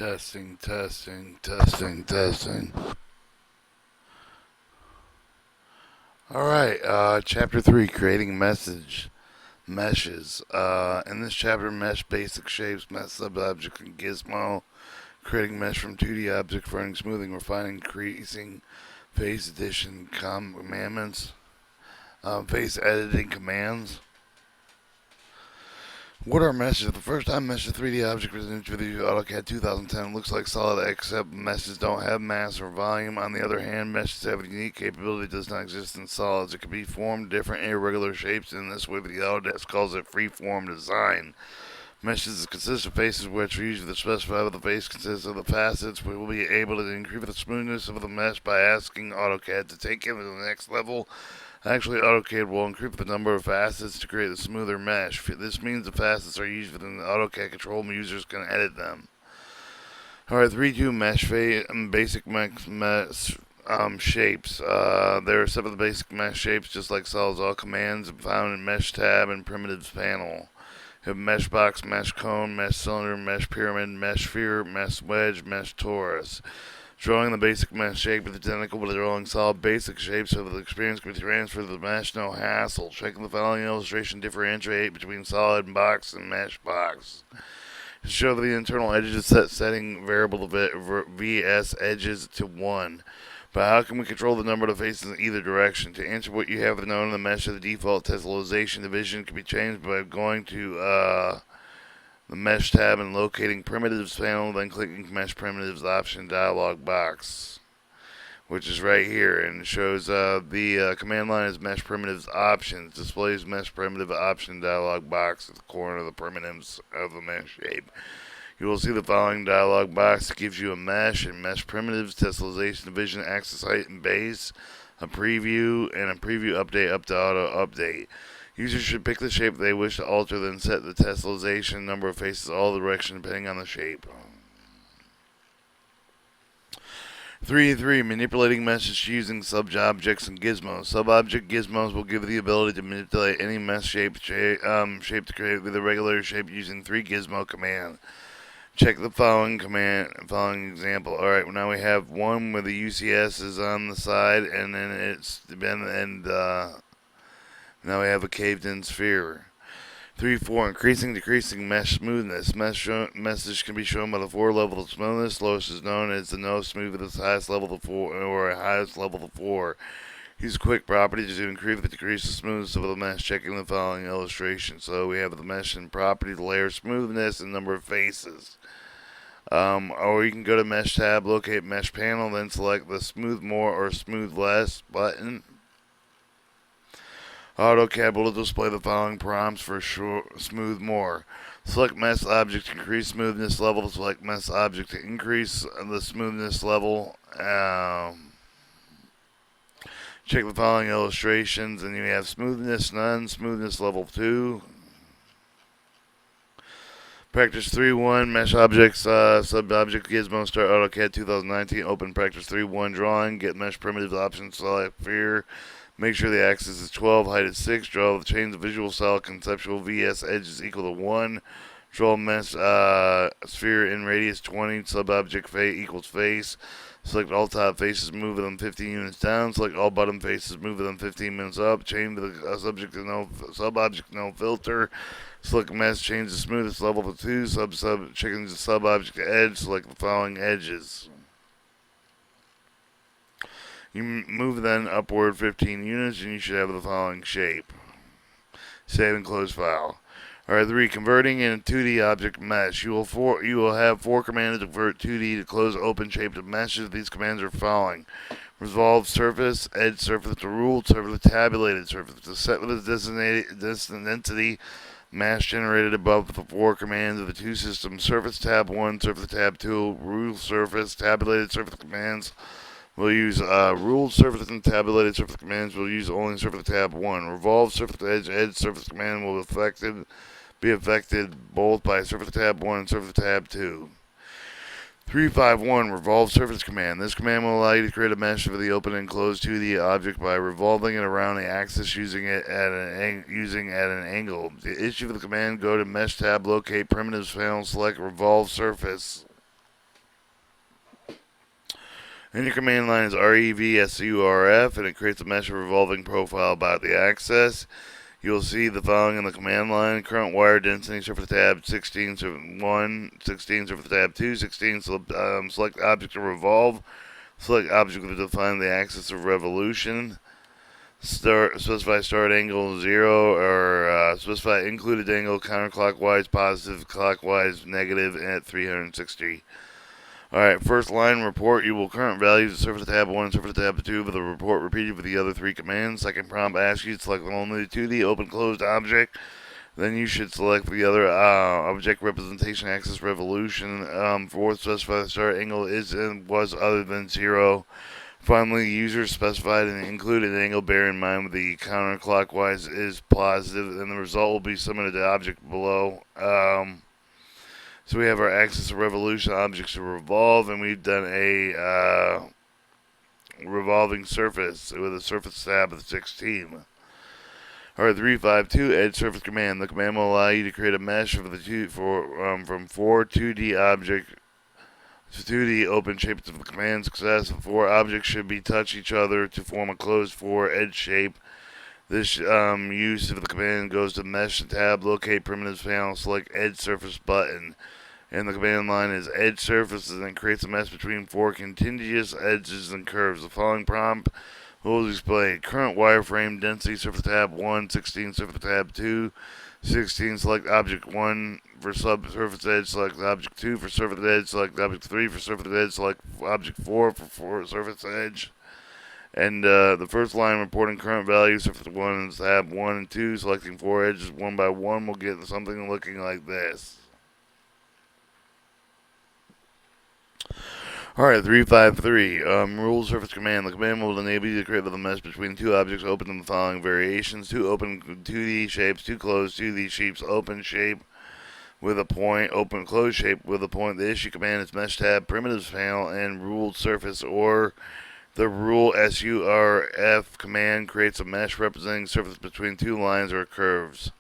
Testing, testing, testing, testing. Alright, chapter 3, creating meshes. In this chapter, mesh basic shapes, mesh subobject, and gizmo. Creating mesh from 2D object, running, smoothing, refining, increasing, face addition, commandments, face editing commands. What are meshes? The first time mesh a 3D object was introduced with Autocad 2010. Looks like solid, except meshes don't have mass or volume. On the other hand, meshes have a unique capability that does not exist in solids. It can be formed different irregular shapes. In this way, the Autodesk calls it free-form design. Meshes consist of faces which are usually specified with the face consists of the facets. We will be able to increase the smoothness of the mesh by asking AutoCAD to take it to the next level. Actually, AutoCAD will increase the number of facets to create a smoother mesh. This means the facets are used within the AutoCAD control and users can edit them. Alright, 3-2 mesh basic mesh shapes. There are 7 basic mesh shapes, just like solids. All commands found in Mesh tab and Primitives panel. You have mesh box, mesh cone, mesh cylinder, mesh pyramid, mesh sphere, mesh wedge, mesh torus. Drawing the basic mesh shape is identical, but drawing solid basic shapes so that the experience can be transferred to the mesh, no hassle. Checking the following illustration, differentiate between solid box and mesh box. To show that the internal edges setting variable VS edges to 1. But how can we control the number of faces in either direction? To answer what you have known in the mesh of the default tessellation division can be changed by going to the Mesh tab and locating Primitives panel, then clicking Mesh Primitives option dialog box, which is right here, and shows the command line is Mesh Primitives options, displays Mesh Primitive option dialog box at the corner of the primitives of the mesh shape. You will see the following dialog box that gives you a mesh and mesh primitives, tessellation division, axis height and base, a preview, and a preview update up to auto update. Users should pick the shape they wish to alter, then set the tessellation number of faces all directions depending on the shape. 3-3, manipulating meshes using subobjects and gizmos. Subobject gizmos will give you the ability to manipulate any mesh shape to create with a regular shape using 3 gizmo commands. Check the following example. Alright, now we have one where the UCS is on the side, and then now we have a caved in sphere. 3-4, increasing, decreasing mesh smoothness. Message can be shown by the 4 levels of smoothness. Lowest is known as the no smooth, the highest level of 4, or highest level of 4. Use quick properties to increase or decrease the smoothness of the mesh, checking the following illustration. So we have the mesh and properties, layer smoothness, and number of faces. Or you can go to Mesh tab, locate Mesh panel, then select the Smooth More or Smooth Less button. AutoCAD will display the following prompts for Smooth More. Select Mesh Object to increase smoothness level. Select Mesh Object to increase the smoothness level. Check the following illustrations, and you have smoothness none, smoothness level 2. Practice 3-1, mesh objects, sub-object gizmo, start AutoCAD 2019, open practice 3-1 drawing, get mesh primitives option, select sphere, make sure the axis is 12, height is 6, draw the chains of visual style, conceptual VS edges equal to 1, draw mesh sphere in radius 20, sub-object equals face, select all top faces, move them 15 units down, select all bottom faces, move them 15 minutes up, change the subject to no sub-object no filter, select mesh, change the smoothest level to 2, change the sub-object to edge, select the following edges. You move then upward 15 units and you should have the following shape. Save and close file. Alright, 3. Converting in a 2D object mesh. You will have 4 commands to convert 2D to close open shape to meshes. These commands are following. Resolve surface, edge surface to ruled surface to tabulated surface. To set with a distant entity mesh generated above the 4 commands of the 2 systems. Surface tab 1, surface tab 2, ruled surface, tabulated surface commands. We'll use ruled surface and tabulated surface commands. We'll use only surface tab 1. Revolve surface edge surface command will be affected both by surface tab 1 and surface tab 2. 351, revolve surface command. This command will allow you to create a mesh for the open and closed 2D object by revolving it around the axis using at an angle. To issue for the command, go to Mesh tab, locate primitives panel, select revolve surface. And your command line is REVSURF, and it creates a mesh revolving profile about the access. You'll see the following in the command line: current wire density, surface tab 16, surface 1, 16, surface tab 2, 16, select object to revolve, select object to define the axis of revolution, specify start angle 0, or specify included angle counterclockwise, positive, clockwise, negative at 360. Alright, first line report, you will current values of surface tab 1 and surface tab 2 with the report repeated for the other three commands. Second prompt asks you to select only the 2D open closed object. Then you should select the other object representation axis revolution. Fourth, specify the start angle is and was other than 0. Finally, user specified an included angle. Bear in mind the counterclockwise is positive, and the result will be similar to the object below. So we have our axis of revolution, objects to revolve, and we've done a revolving surface with a surface tab of 16. Alright, 352 edge surface command. The command will allow you to create a mesh of the from 4 2D object to 2D open shapes of the command success. The 4 objects should be touch each other to form a closed 4 edge shape. This use of the command goes to mesh tab, locate primitives panel, select edge surface button. And the command line is edge surfaces, and creates a mesh between 4 contiguous edges and curves. The following prompt will display current wireframe density, surface tab 1, 16, surface tab 2, 16, select object 1 for subsurface edge, select object 2 for surface edge, select object 3 for surface edge, select object 4 for surface edge. And the first line reporting current values, surface 1 is tab 1 and 2, selecting 4 edges one by one, will get something looking like this. Alright, 353. Rule surface command. The command will enable you to create the mesh between 2 objects open in the following variations: 2 open 2D shapes, 2 closed 2D shapes, open shape with a point, open closed shape with a point. The issue command is mesh tab, primitives panel, and ruled surface, or the rule SURF command creates a mesh representing surface between 2 lines or curves.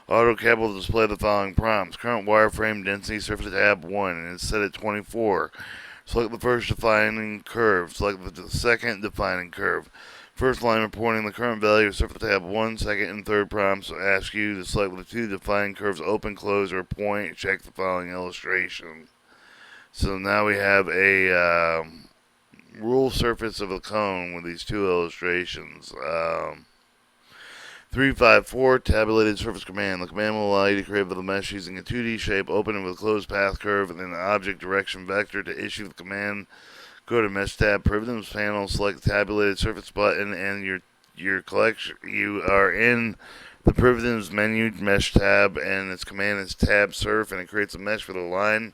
Autocad will display the following prompts: current wireframe density, surface tab 1, and it's set at 24. Select the first defining curve. Select the second defining curve. First line reporting the current value of surface tab 1, second and third prompts ask you to select the 2 defining curves, open, close, or point. Check the following illustration. So now we have a rule surface of a cone with these 2 illustrations. 354 tabulated surface command. The command will allow you to create the mesh using a 2D shape, open with a closed path curve, and then an object direction vector. To issue the command, go to mesh tab, primitives panel, select the tabulated surface button, and your collection. You are in the primitives menu, mesh tab, and its command is tab surf, and it creates a mesh for the line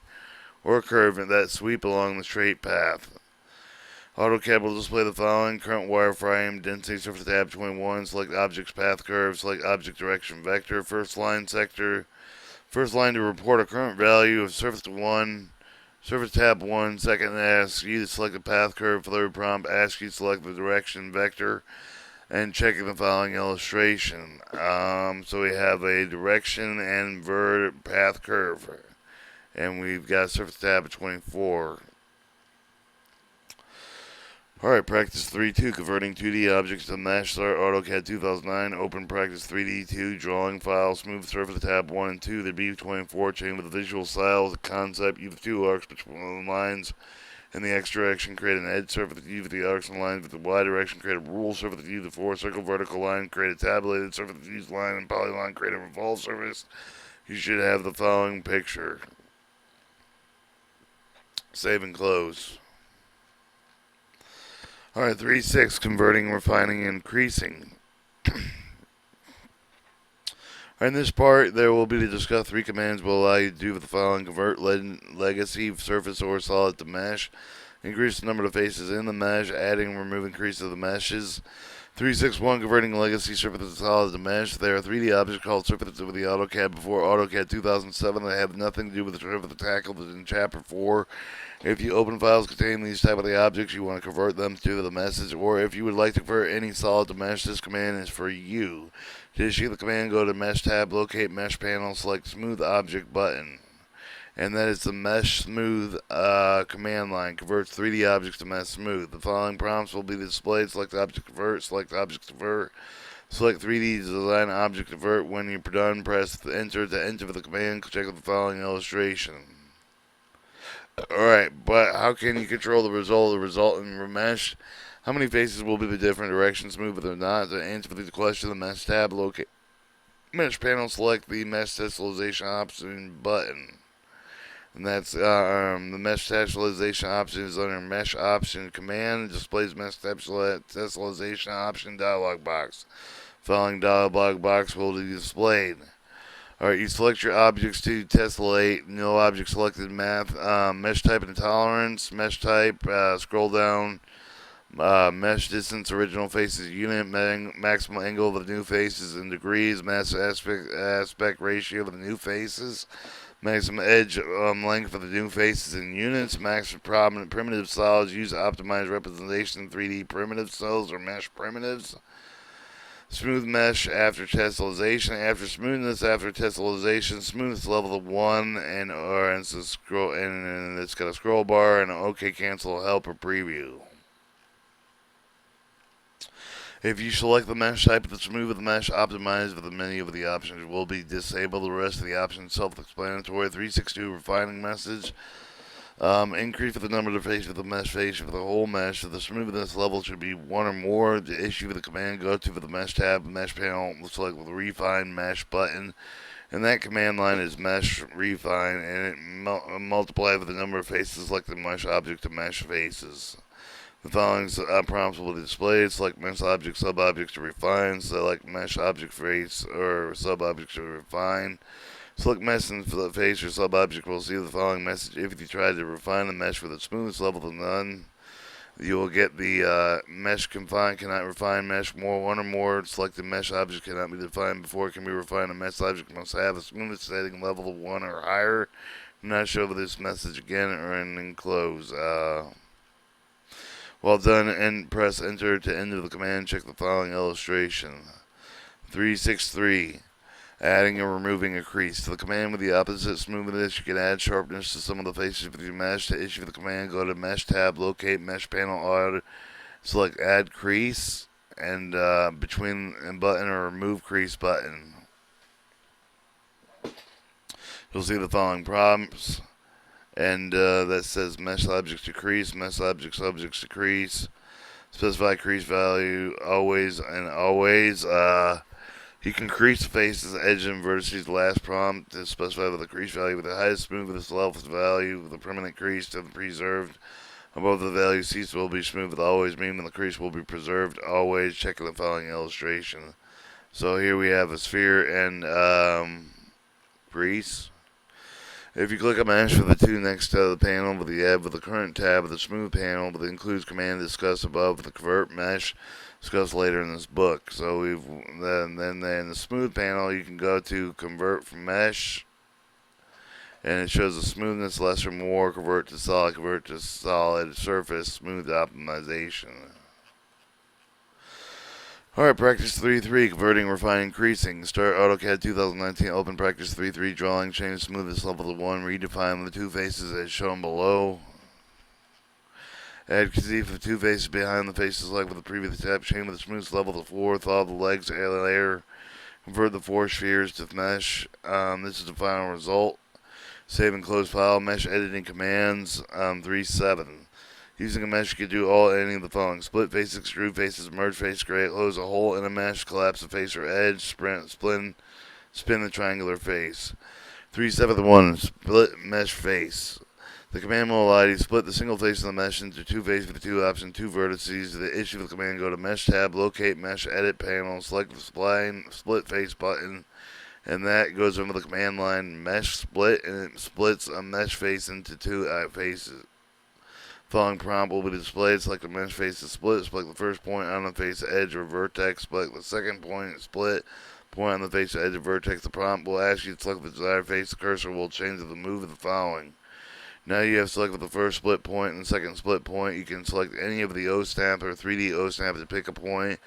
or curve that sweep along the straight path. Autocad will display the following: current wireframe density, surface tab 21, select object's path curve, select object direction vector. First line to report a current value of surface 1, surface tab 1. Second asks you to select the path curve. Third prompt asks you to select the direction vector, and checking the following illustration. So we have a direction and path curve, and we've got surface tab 24. Alright, practice 3-2, converting 2D objects to mesh. Start AutoCAD 2009, open practice 3D2, drawing file, smooth surface tab 1 and 2, the B24 chain with the visual style, the concept, use the 2 arcs between the lines in the X direction, create an edge surface, use the arcs and lines with the Y direction, create a rule surface, use the 4 circle vertical line, create a tabulated surface, use line and polyline, create a revolve surface. You should have the following picture. Save and close. Alright, 3-6, converting, refining, and increasing. In this part, there will be to discuss 3 commands will allow you to do the following: convert legacy, surface, or solid to mesh, increase the number of faces in the mesh, adding and removing creases of the meshes. 361, converting legacy surface to solid to mesh. There are 3D objects called surfaces with the AutoCAD before AutoCAD 2007 that have nothing to do with the surface tackled in Chapter 4. If you open files containing these type of the objects, you want to convert them to the message, or if you would like to convert any solid to mesh, this command is for you. To issue the command, go to Mesh tab, locate Mesh panel, select Smooth Object button. and that is the Mesh Smooth command line. Converts 3D objects to Mesh Smooth. The following prompts will be displayed. Select object convert, select object convert, select 3D design object convert. When you're done, press enter to enter the command. Check out the following illustration. Alright, but how can you control the result in mesh? How many faces will be the different directions, smooth or not? To answer the question, the mesh tab, locate mesh panel, select the mesh texturization option button. And that's the mesh texturization option is under mesh option command. It displays mesh texturization option dialog box. Following dialog box will be displayed. Alright, you select your objects to tessellate. No object selected. Math, mesh type and tolerance. Mesh type, scroll down. Mesh distance, original faces unit. Maximum angle of the new faces in degrees. Mass aspect ratio of the new faces. Maximum edge length of the new faces in units. Maximum prominent primitive solids. Use optimized representation of 3D primitive cells or mesh primitives. Smooth mesh after tessellation. After smoothness after tessellation, smoothness level of 1, and it's a scroll, and it's got a scroll bar and an OK cancel help or preview. If you select the mesh type of the smooth mesh, optimized with the menu of the options will be disabled. The rest of the options self-explanatory. 362 refining message. Increase for the number of faces for the mesh face for the whole mesh. So the smoothness level should be 1 or more. The issue for the command, go to for the mesh tab, mesh panel, select with the refine mesh button. And that command line is mesh refine, and it multiply with the number of faces, select the mesh object to mesh faces. The following prompts will be displayed. Select mesh object, sub objects to refine. Select mesh object face or sub object to refine. Select mesh and face or sub-object will see the following message. If you try to refine the mesh with a smoothness level to none, you will get the mesh confined, cannot refine mesh more, 1 or more. Selected mesh object cannot be defined before it can be refined. A mesh object must have a smoothness setting level of 1 or higher. Do not show this message again or enclose. While done, and press enter to enter the command. Check the following illustration. 363. Adding or removing a crease. To the command with the opposite smoothness, you can add sharpness to some of the faces with your mesh. To issue the command, go to Mesh tab, locate Mesh panel, auto, select Add Crease, and between and button or Remove Crease button. You'll see the following prompts, and that says Mesh objects to crease, Mesh subjects to crease, specify crease value, always and always. You can crease the faces, edges, and vertices. The last prompt is specified with the crease value with the highest smoothest level value with the permanent crease to the preserved. Above the value cease will be smooth with always, meaning the crease will be preserved always. Check the following illustration. So here we have a sphere and crease. If you click on mesh for the two next to the panel with the add with the current tab of the smooth panel, but includes command discussed above with the convert mesh discussed later in this book. So then in the smooth panel you can go to convert from mesh, and it shows the smoothness less or more, convert to solid surface, smooth optimization. Alright, practice 3.3, converting, refining, creasing. Start AutoCAD 2019, open practice 3.3, drawing, change smoothness level to 1, redefine the two faces as shown below. Add conceive of two faces behind the faces like with the previous tab, chain with the smoothness level to 4, thaw the legs, layer, convert the 4 spheres to mesh. This is the final result. Save and close file, mesh editing commands, 3.7. Using a mesh, you can do any of the following. Split faces, extrude faces, merge face, create, close a hole in a mesh, collapse a face or edge, spin the triangular face. 3.7.1, split mesh face. The command will allow you to split the single face of the mesh into two faces with the two options, two vertices. The issue of the command, go to Mesh tab, locate Mesh Edit panel, select the split face button, and that goes over the command line Mesh Split, and it splits a mesh face into two faces. Following prompt will be displayed. Select the mesh face to split. Select the first point on the face edge or vertex. Select the second point split. Point on the face edge or vertex. The prompt will ask you to select the desired face. The cursor will change to the move of the following. Now you have selected the first split point and the second split point. You can select any of the O snap or 3D O snap to pick a point.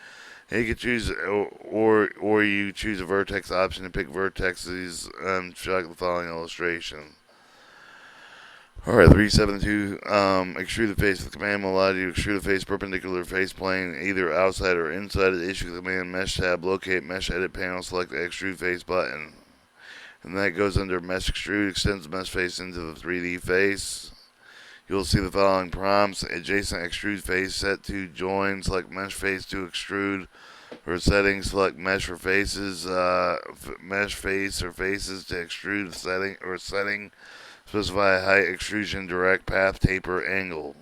And you can choose, or you choose a vertex option to pick vertexes. Check the following illustration. Alright, 372, extrude the face. The command will allow you to extrude the face perpendicular face plane, either outside or inside of the issue the command mesh tab, locate mesh edit panel, select the extrude face button. And that goes under mesh extrude, extends the mesh face into the 3D face. You'll see the following prompts: adjacent extrude face set to join, select mesh face to extrude. For settings, select mesh for faces, mesh face or faces to extrude setting. Specify height, extrusion, direct, path, taper, angle.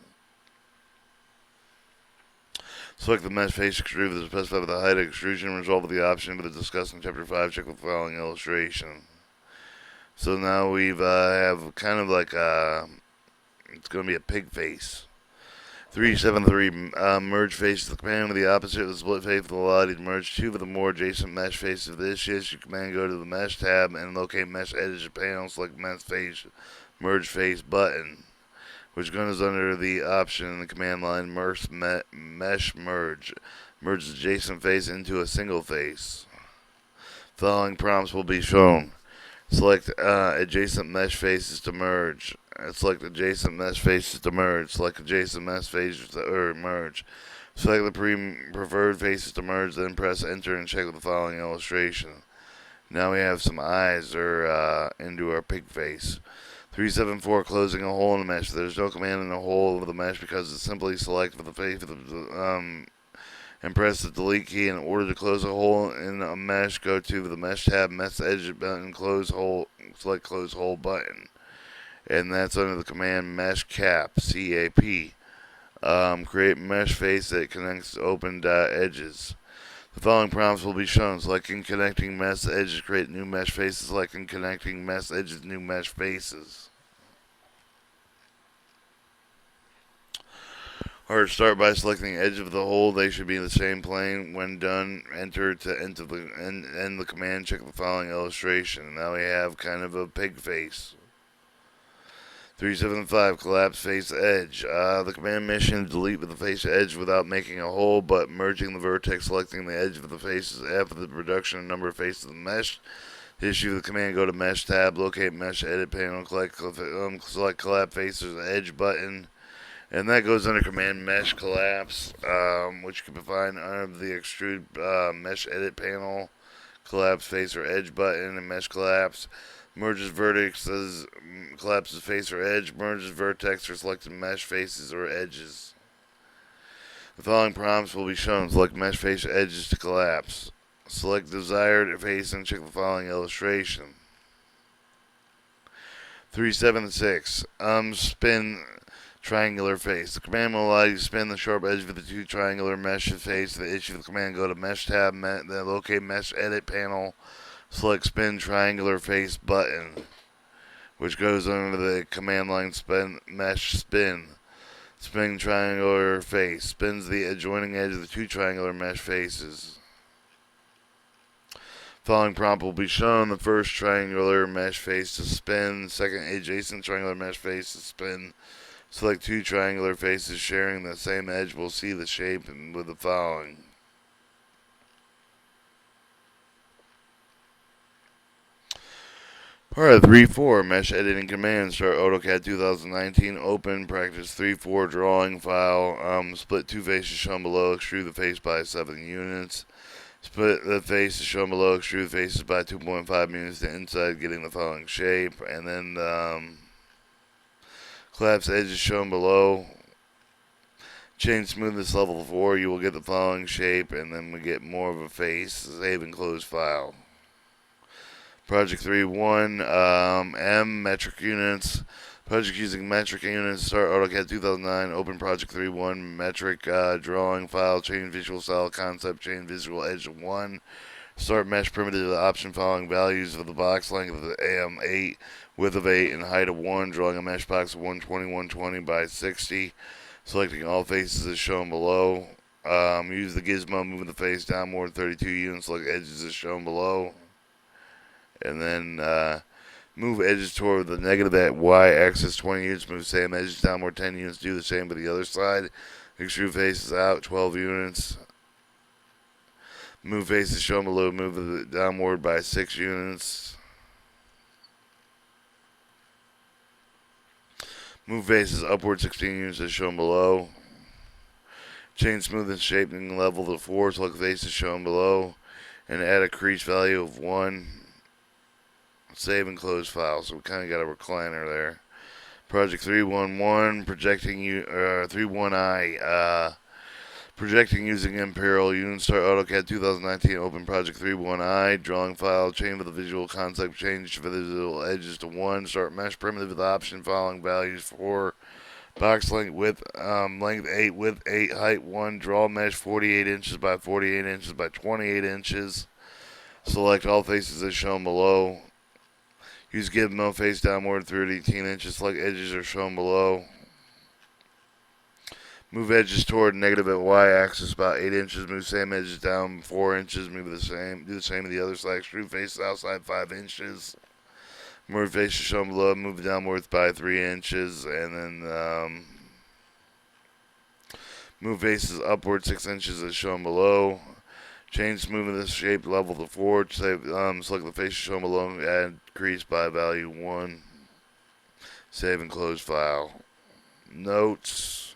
Select the mesh face extrude to specify the height of extrusion. Resolve the option for the discussed in Chapter 5. Check the following illustration. So now we've have kind of like it's going to be a pig face. 373, merge faces. The command with the opposite of the split face will allow you to merge two of the more adjacent mesh faces of this issue. Command go to the mesh tab and locate mesh edge panel, select mesh face, merge face button, which goes under the option in the command line mesh merge. Merge adjacent face into a single face. Following prompts will be shown. Select adjacent mesh faces to merge. Select adjacent mesh faces to merge. Select adjacent mesh faces to merge. Select the preferred faces to merge, then press enter and check the following illustration. Now we have some eyes into our pig face. 374, closing a hole in the mesh. There's no command in the hole of the mesh because it's simply select for the face and press the delete key. In order to close a hole in a mesh, go to the mesh tab, mesh edge button, close hole, select close hole button. And that's under the command mesh cap, C-A-P. Create mesh face that connects open edges. The following prompts will be shown. Selecting connecting mesh edges, create new mesh faces. Selecting connecting mesh edges, new mesh faces. Or start by selecting the edge of the hole. They should be in the same plane. When done, enter to end the command. Check the following illustration. Now we have kind of a pig face. 375, collapse face edge. The command mission delete with the face edge without making a hole, but merging the vertex, selecting the edge of the faces after the reduction of number of faces of the mesh. To issue the command, go to mesh tab, locate mesh edit panel, select collapse faces edge button. And that goes under command mesh collapse, which you can find under the extrude mesh edit panel, collapse face or edge button, and mesh collapse. Merges vertexes, collapses face or edge, merges vertex or selected mesh faces or edges. The following prompts will be shown. Select mesh face or edges to collapse. Select desired face and check the following illustration. 376, spin triangular face. The command will allow you to spin the sharp edge of the two triangular mesh face. The issue of the command, go to mesh tab, then locate mesh edit panel, select spin triangular face button, which goes under the command line mesh spin. Spin triangular face. Spins the adjoining edge of the two triangular mesh faces. Following prompt will be shown. The first triangular mesh face to spin. Second adjacent triangular mesh face to spin. Select two triangular faces sharing the same edge. We'll see the shape with the following. Alright, 3.4, mesh editing command. Start Autocad 2019, open, practice 3.4 drawing file, split two faces shown below, extrude the face by 7 units. Split the faces shown below, extrude the faces by 2.5 units to inside, getting the following shape. And then collapse edges shown below. Change smoothness level 4, you will get the following shape, and then we get more of a face. Save and close file. Project 3.1, M, metric units. Project using metric units. Start AutoCAD 2009. Open Project 3.1, metric drawing file. Change visual style concept. Change visual edge to 1. Start mesh primitive option following values of the box length of the AM8, width of 8, and height of 1. Drawing a mesh box of 120, 120 by 60. Selecting all faces as shown below. Use the gizmo, moving the face down more than 32 units. Select edges as shown below. And then move edges toward the negative at y-axis 20 units. Move same edges down more 10 units. Do the same with the other side. Extrude faces out 12 units. Move faces shown below. Move it downward by 6 units. Move faces upward 16 units as shown below. Change smoothness, shaping level to 4, select faces shown below, and add a crease value of 1. Save and close file. So we kind of got a recliner there. Project 311, projecting 31i, projecting using Imperial. Unistart AutoCAD 2019, open Project 31i, drawing file, change with the visual concept, change visual edges to 1, start mesh primitive with option, following values for box length, length 8, width 8, height 1, draw mesh 48 inches by 48 inches by 28 inches. Select all faces as shown below. Use give mill face downward through 18 inches. Select edges are shown below. Move edges toward negative at y-axis about 8 inches. Move same edges down 4 inches. Move the same. Do the same to the other side. Extrude faces outside 5 inches. Move faces shown below. Move downwards by 3 inches, and then move faces upward 6 inches as shown below. Change smoothness shape level to 4. Select the faces shown below. Add crease by value 1. Save and close file. Notes,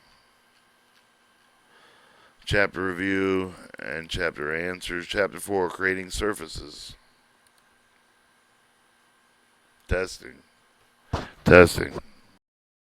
chapter review, and chapter answers. Chapter 4, creating surfaces. Testing.